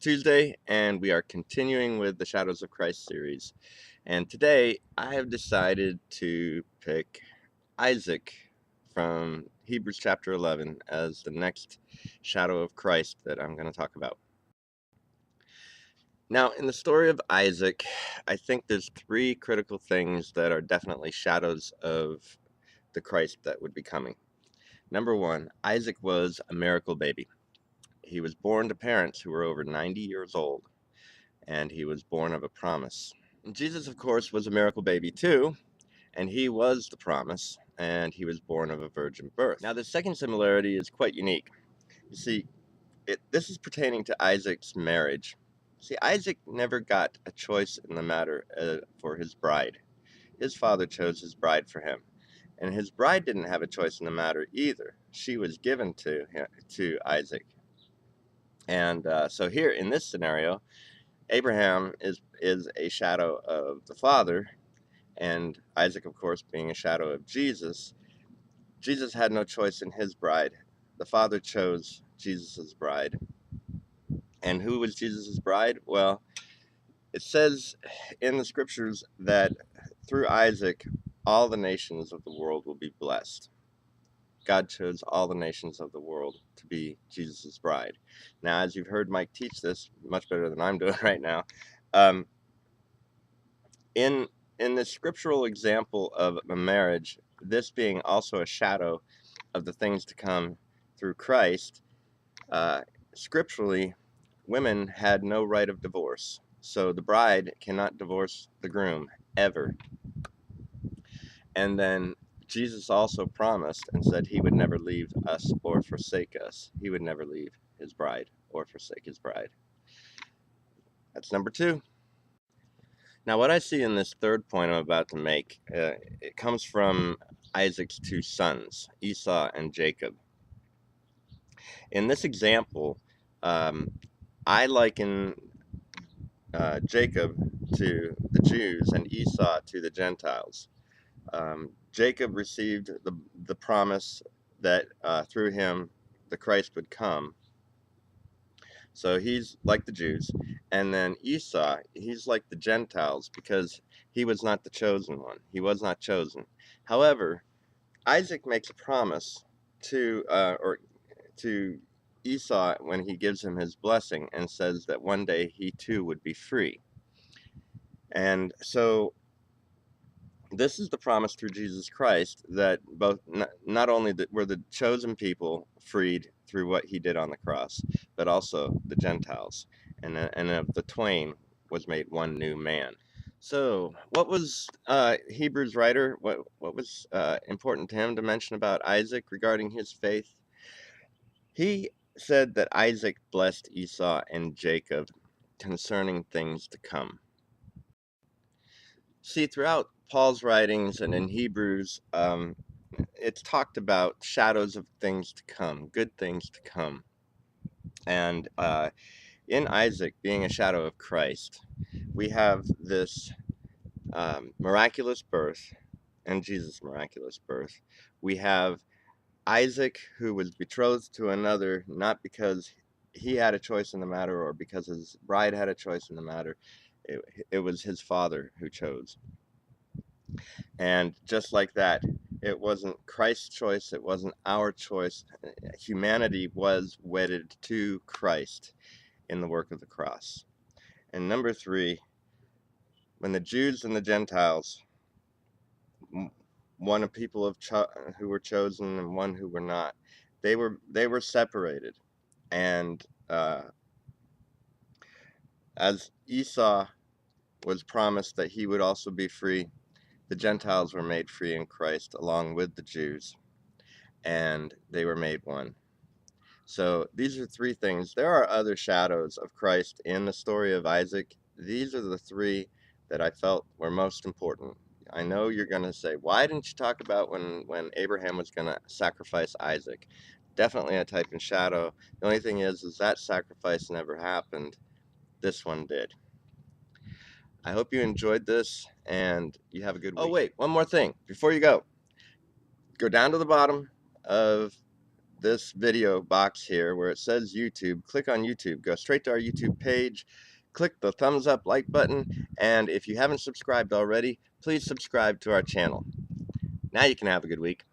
Tuesday, and we are continuing with the Shadows of Christ series. And today I have decided to pick Isaac from Hebrews chapter 11 as the next shadow of Christ that I'm going to talk about. Now, in the story of Isaac, I think there's three critical things that are definitely shadows of the Christ that would be coming. Number one, Isaac was a miracle baby. He was born to parents who were over 90 years old, and he was born of a promise. Jesus, of course, was a miracle baby too, and he was the promise, and he was born of a virgin birth. Now, the second similarity is quite unique. You see, this is pertaining to Isaac's marriage. See, Isaac never got a choice in the matter for his bride. His father chose his bride for him, and his bride didn't have a choice in the matter either. She was given to Isaac. And so here in this scenario, Abraham is a shadow of the Father, and Isaac, of course, being a shadow of Jesus. Jesus had no choice in his bride. The Father chose Jesus' bride. And who was Jesus' bride? Well, it says in the scriptures that through Isaac, all the nations of the world will be blessed. God chose all the nations of the world to be Jesus' bride. Now, as you've heard Mike teach this much better than I'm doing right now, in the scriptural example of a marriage, this being also a shadow of the things to come through Christ, scripturally, women had no right of divorce. So the bride cannot divorce the groom, ever. And then Jesus also promised and said he would never leave us or forsake us. He would never leave his bride or forsake his bride. That's number two. Now, what I see in this third point I'm about to make, it comes from Isaac's two sons, Esau and Jacob. In this example, I liken Jacob to the Jews and Esau to the Gentiles. Jacob received the promise that through him the Christ would come. So he's like the Jews. And then Esau, he's like the Gentiles because he was not the chosen one. He was not chosen. However, Isaac makes a promise to Esau when he gives him his blessing and says that one day he too would be free. And so this is the promise through Jesus Christ that both not only were the chosen people freed through what he did on the cross, but also the Gentiles, and of the twain was made one new man. So, what was Hebrews writer? What was important to him to mention about Isaac regarding his faith? He said that Isaac blessed Esau and Jacob concerning things to come. See, throughout Paul's writings and in Hebrews, it's talked about shadows of things to come, good things to come. And in Isaac being a shadow of Christ, we have this miraculous birth and Jesus' miraculous birth. We have Isaac, who was betrothed to another, not because he had a choice in the matter or because his bride had a choice in the matter. It was his father who chose. And just like that, it wasn't Christ's choice, it wasn't our choice. Humanity was wedded to Christ in the work of the cross. And number three, when the Jews and the Gentiles, one of people who were chosen and one who were not, they were separated. And as Esau was promised that he would also be free, the Gentiles were made free in Christ along with the Jews, and they were made one. So these are three things. There are other shadows of Christ in the story of Isaac. These are the three that I felt were most important. I know you're going to say, why didn't you talk about when Abraham was going to sacrifice Isaac? Definitely a type and shadow. The only thing is that sacrifice never happened. This one did. I hope you enjoyed this, and you have a good week. Oh, wait, one more thing. Before you go down to the bottom of this video box here where it says YouTube, click on YouTube, go straight to our YouTube page, click the thumbs up like button, and if you haven't subscribed already, please subscribe to our channel. Now you can have a good week.